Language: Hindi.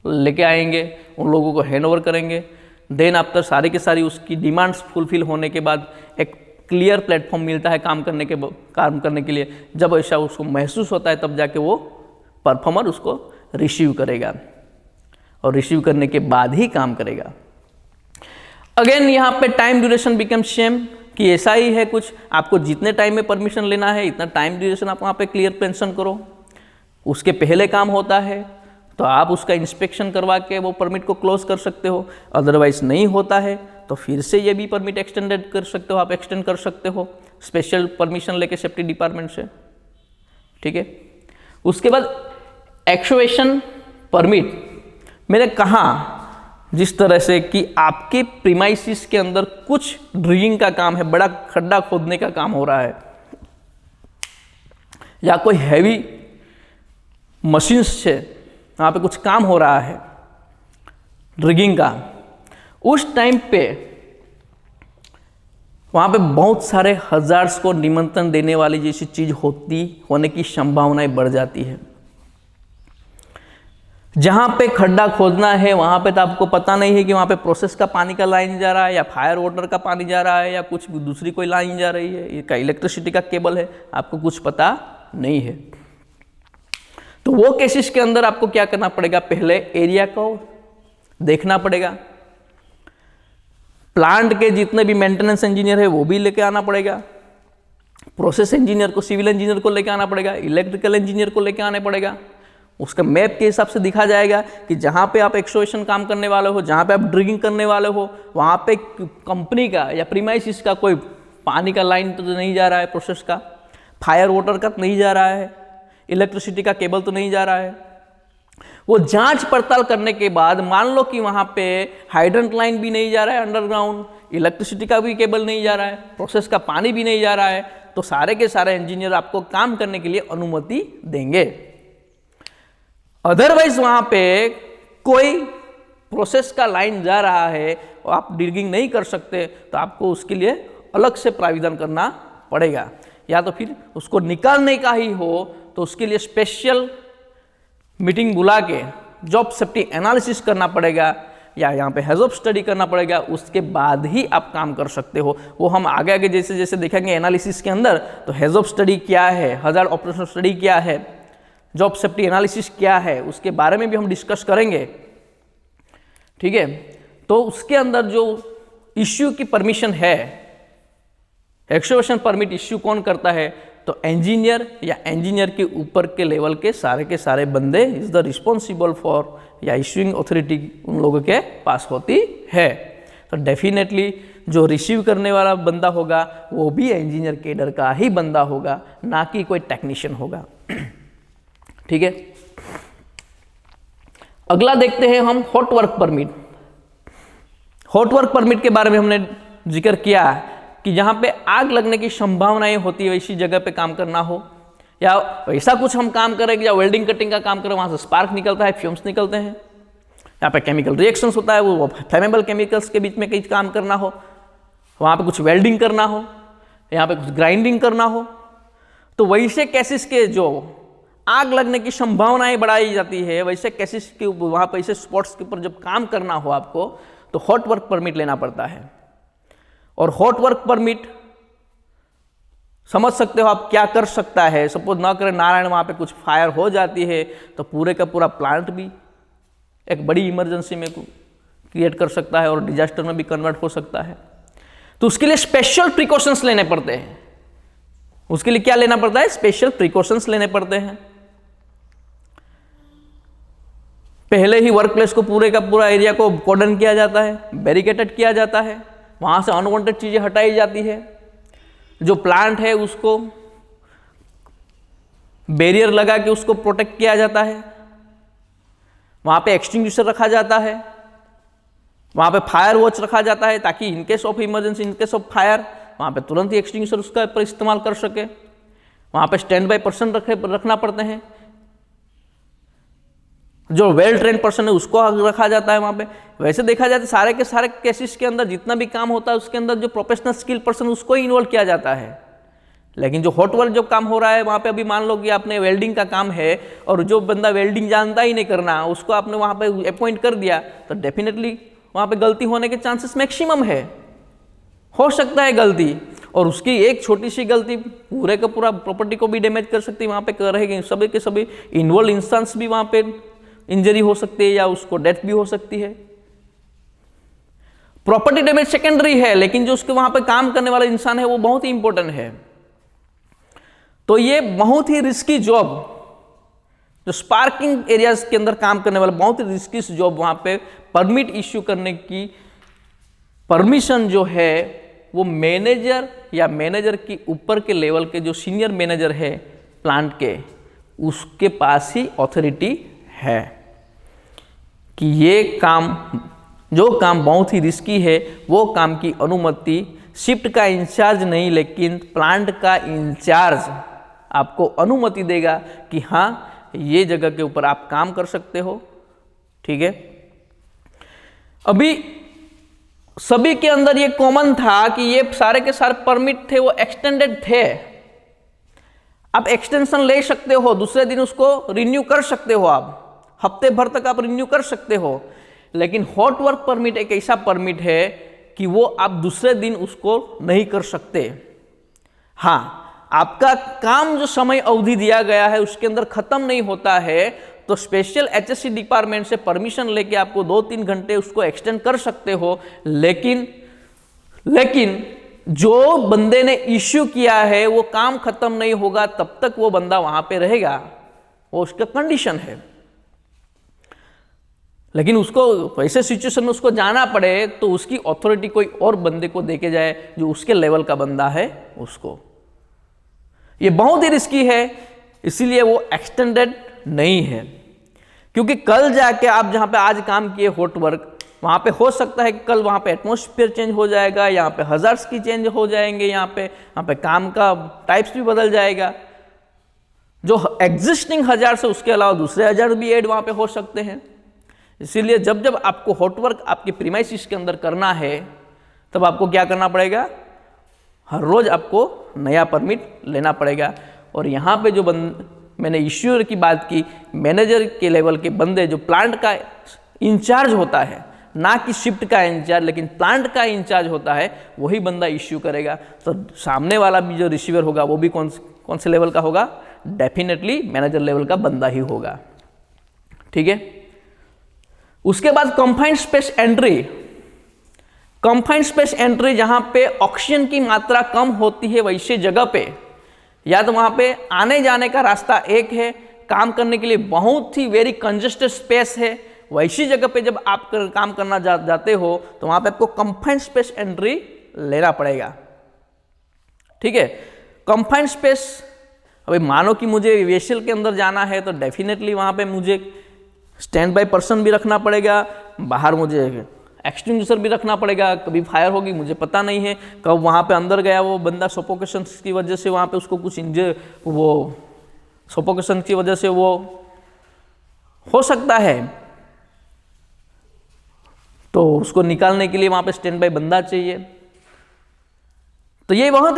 लेके आएंगे, उन लोगों को हैंड ओवर करेंगे। देन आफ्टर सारी की सारी उसकी डिमांड्स फुलफिल होने के बाद एक क्लियर प्लेटफॉर्म मिलता है काम करने के लिए। जब ऐसा उसको महसूस होता है तब जाके वो परफॉर्मर उसको रिसीव करेगा और रिसीव करने के बाद ही काम करेगा। अगेन यहाँ पे टाइम ड्यूरेशन बिकम सेम, कि ऐसा ही है कुछ, आपको जितने टाइम में परमिशन लेना है इतना टाइम ड्यूरेशन आप वहाँ पे क्लियर मेंशन करो। उसके पहले काम होता है तो आप उसका इंस्पेक्शन करवा के वो परमिट को क्लोज कर सकते हो, अदरवाइज नहीं होता है तो फिर से ये भी परमिट एक्सटेंडेड कर सकते हो, आप एक्सटेंड कर सकते हो स्पेशल परमिशन लेके सेफ्टी डिपार्टमेंट से, ठीक है। उसके बाद एक्सुएशन परमिट, मैंने कहा जिस तरह से कि आपके प्रीमाइसिस के अंदर कुछ ड्रिलिंग का काम है, बड़ा खड्डा खोदने का काम हो रहा है या कोई हैवी मशीन्स से वहाँ पे कुछ काम हो रहा है ड्रिगिंग का, उस टाइम पे वहाँ पे बहुत सारे हजार्ड्स को निमंत्रण देने वाली जैसी चीज होने की संभावनाएं बढ़ जाती है। जहाँ पे खड्डा खोदना है वहाँ पे तो आपको पता नहीं है कि वहाँ पे प्रोसेस का पानी का लाइन जा रहा है या फायर वाटर का पानी जा रहा है या कुछ दूसरी कोई लाइन जा रही है, ये इलेक्ट्रिसिटी का केबल है, आपको कुछ पता नहीं है। तो वो केसेस के अंदर आपको क्या करना पड़ेगा, पहले एरिया को देखना पड़ेगा, प्लांट के जितने भी मेंटेनेंस इंजीनियर है वो भी लेके आना पड़ेगा, प्रोसेस इंजीनियर को, सिविल इंजीनियर को लेके आना पड़ेगा, इलेक्ट्रिकल इंजीनियर को लेके आना पड़ेगा। उसका मैप के हिसाब से दिखा जाएगा कि जहाँ पे आप एक्सट्रैक्शन काम करने वाले हो, जहाँ पे आप ड्रिगिंग करने वाले हो, वहाँ पे कंपनी का या प्रीमाइसिस का कोई पानी का लाइन तो नहीं जा रहा है, प्रोसेस का फायर वाटर का नहीं जा रहा है, इलेक्ट्रिसिटी का केबल तो नहीं जा रहा है। वो जांच पड़ताल करने के बाद मान लो कि वहाँ पे हाइड्रेंट लाइन भी नहीं जा रहा है अंडरग्राउंड, इलेक्ट्रिसिटी का भी केबल नहीं जा रहा है, प्रोसेस का पानी भी नहीं जा रहा है, तो सारे के सारे इंजीनियर आपको काम करने के लिए अनुमति देंगे। अदरवाइज वहाँ पे कोई प्रोसेस का लाइन जा रहा है और आप डिगिंग नहीं कर सकते तो आपको उसके लिए अलग से प्राविधान करना पड़ेगा, या तो फिर उसको निकालने का ही हो तो उसके लिए स्पेशल मीटिंग बुला के जॉब सेफ्टी एनालिसिस करना पड़ेगा या यहाँ पे हैज़ार्ड स्टडी करना पड़ेगा, उसके बाद ही आप काम कर सकते हो। वो हम आगे आगे जैसे जैसे देखेंगे एनालिसिस के अंदर, तो हैज़ार्ड स्टडी क्या है, हैज़ार्ड ऑपरेशन स्टडी क्या है, जॉब सेफ्टी एनालिसिस क्या है, उसके बारे में भी हम डिस्कस करेंगे, ठीक है। तो उसके अंदर जो इश्यू की परमिशन है, एक्सकवेशन परमिट इश्यू कौन करता है, तो इंजीनियर या इंजीनियर के ऊपर के लेवल के सारे बंदे इज द रिस्पॉन्सिबल फॉर, या इश्यूइंग अथॉरिटी उन लोगों के पास होती है। तो डेफिनेटली जो रिसीव करने वाला बंदा होगा वो भी इंजीनियर केडर का ही बंदा होगा, ना कि कोई टेक्नीशियन होगा, ठीक है। अगला देखते हैं हम hot work permit. Hot work permit के बारे में हमने जिक्र किया कि जहाँ पे आग लगने की संभावनाएं होती है वैसी जगह पे काम करना हो, या ऐसा कुछ हम काम करें या वेल्डिंग कटिंग का काम करें, वहाँ से स्पार्क निकलता है, फ्यूम्स निकलते हैं, यहाँ पे केमिकल रिएक्शंस होता है, वो फ्लेमेबल केमिकल्स के बीच में कहीं काम करना हो, वहाँ पे कुछ वेल्डिंग करना हो, यहाँ पे कुछ ग्राइंडिंग करना हो, तो वैसे केसेस के जो आग लगने की संभावनाएं बढ़ाई जाती है, वैसे केसेस के वहाँ पे ऐसे स्पॉट्स के ऊपर जब काम करना हो आपको, तो हॉट वर्क परमिट लेना पड़ता है। और हॉट वर्क परमिट समझ सकते हो आप क्या कर सकता है। सपोज ना करें नारायण वहाँ पे कुछ फायर हो जाती है तो पूरे का पूरा प्लांट भी एक बड़ी इमरजेंसी में क्रिएट कर सकता है और डिजास्टर में भी कन्वर्ट हो सकता है। तो उसके लिए स्पेशल प्रिकॉशंस लेने पड़ते हैं। उसके लिए क्या लेना पड़ता है, स्पेशल प्रिकॉशंस लेने पड़ते हैं। पहले ही वर्क प्लेस को पूरे का पूरा एरिया को कॉर्डन किया जाता है, बैरिकेटेड किया जाता है, वहाँ से अनवांटेड चीज़ें हटाई जाती है, जो प्लांट है उसको बैरियर लगा के उसको प्रोटेक्ट किया जाता है, वहाँ पे एक्सटिंग्विशर रखा जाता है, वहाँ पे फायर वॉच रखा जाता है ताकि in case of emergency, in case of fire वहाँ पे तुरंत ही एक्सटिंग्विशर उसका पर इस्तेमाल कर सके। वहाँ पे स्टैंड बाय पर्सन रखना पड़ते हैं, जो वेल ट्रेन पर्सन है उसको रखा जाता है वहाँ पे। वैसे देखा जाए तो सारे के सारे केसेस के अंदर जितना भी काम होता है उसके अंदर जो प्रोफेशनल स्किल पर्सन उसको ही इन्वॉल्व किया जाता है। लेकिन जो हॉट वर्क जो काम हो रहा है वहाँ पे, अभी मान लो कि आपने वेल्डिंग का काम है और जो बंदा वेल्डिंग जानता ही नहीं करना, उसको आपने वहाँ पे अपॉइंट कर दिया, तो डेफिनेटली वहाँ पे गलती होने के चांसेस मैक्सिमम है, हो सकता है गलती, और उसकी एक छोटी सी गलती पूरे का पूरा प्रॉपर्टी को भी डैमेज कर सकती है। वहाँ पे रहेगी सभी के सभी इन्वॉल्व इंस्टेंस भी वहाँ पे इंजरी हो सकती है या उसको डेथ भी हो सकती है। प्रॉपर्टी डैमेज सेकेंडरी है, लेकिन जो उसके वहाँ पे काम करने वाला इंसान है वो बहुत ही इंपॉर्टेंट है। तो ये बहुत ही रिस्की जॉब, जो स्पार्किंग एरियाज के अंदर काम करने वाला बहुत ही रिस्की जॉब, वहाँ पे परमिट इश्यू करने की परमिशन जो है वो मैनेजर या मैनेजर की ऊपर के लेवल के जो सीनियर मैनेजर है प्लांट के, उसके पास ही अथॉरिटी है कि ये काम, जो काम बहुत ही रिस्की है, वो काम की अनुमति शिफ्ट का इंचार्ज नहीं लेकिन प्लांट का इंचार्ज आपको अनुमति देगा कि हाँ ये जगह के ऊपर आप काम कर सकते हो। ठीक है, अभी सभी के अंदर ये कॉमन था कि ये सारे के सारे परमिट थे वो एक्सटेंडेड थे। आप एक्सटेंशन ले सकते हो, दूसरे दिन उसको रिन्यू कर सकते हो, आप हफ्ते भर तक आप रिन्यू कर सकते हो। लेकिन हॉट वर्क परमिट एक ऐसा परमिट है कि वो आप दूसरे दिन उसको नहीं कर सकते। हाँ, आपका काम जो समय अवधि दिया गया है उसके अंदर खत्म नहीं होता है, तो स्पेशल एचएससी डिपार्टमेंट से परमिशन लेके आपको 2-3 घंटे उसको एक्सटेंड कर सकते हो। लेकिन जो बंदे ने इश्यू किया है वो काम खत्म नहीं होगा तब तक वो बंदा वहां पे रहेगा, वो उसका कंडीशन है। लेकिन उसको वैसे सिचुएशन में उसको जाना पड़े तो उसकी अथॉरिटी कोई और बंदे को देके जाए जो उसके लेवल का बंदा है उसको। ये बहुत ही रिस्की है, इसीलिए वो एक्सटेंडेड नहीं है। क्योंकि कल जाके आप जहां पे आज काम किए हॉट वर्क, वहां पे हो सकता है कि कल वहां पे एटमॉस्फेयर चेंज हो जाएगा, यहाँ पे हजार्ड्स की चेंज हो जाएंगे, यहाँ पे काम का टाइप्स भी बदल जाएगा। जो एग्जिस्टिंग हजार्ड्स है उसके अलावा दूसरे हजार्ड भी ऐड वहां पे हो सकते हैं। इसीलिए जब जब आपको हॉट वर्क आपके प्रीमाइसिस के अंदर करना है तब आपको क्या करना पड़ेगा, हर रोज आपको नया परमिट लेना पड़ेगा। और यहाँ पे जो मैंने इश्यूअर की बात की, मैनेजर के लेवल के बंदे जो प्लांट का इंचार्ज होता है, ना कि शिफ्ट का इंचार्ज लेकिन प्लांट का इंचार्ज होता है, वही बंदा इश्यू करेगा। तो सामने वाला भी जो रिसीवर होगा वो भी कौन से लेवल का होगा, डेफिनेटली मैनेजर लेवल का बंदा ही होगा। ठीक है, उसके बाद confined space entry. Confined space entry जहां पे ऑक्सीजन की मात्रा कम होती है वैसे जगह पे, या तो वहां पे आने जाने का रास्ता एक है, काम करने के लिए बहुत ही वेरी कंजेस्टेड स्पेस है, वैसी जगह पे जब आप काम करना जाते हो तो वहां पे आपको कंफाइंड स्पेस एंट्री लेना पड़ेगा। ठीक है, कंफाइंड स्पेस, अभी मानो कि मुझे वेसल के अंदर जाना है तो डेफिनेटली वहां पे मुझे स्टैंड बाय पर्सन भी रखना पड़ेगा, बाहर मुझे एक्सटिंग्विशर भी रखना पड़ेगा, कभी फायर होगी मुझे पता नहीं है, कब वहाँ पे अंदर गया वो बंदा सफोकेशन की वजह से वहाँ पे उसको कुछ वो सफोकेशन की वजह से वो हो सकता है, तो उसको निकालने के लिए वहाँ पे स्टैंड बाय बंदा चाहिए। तो ये बहुत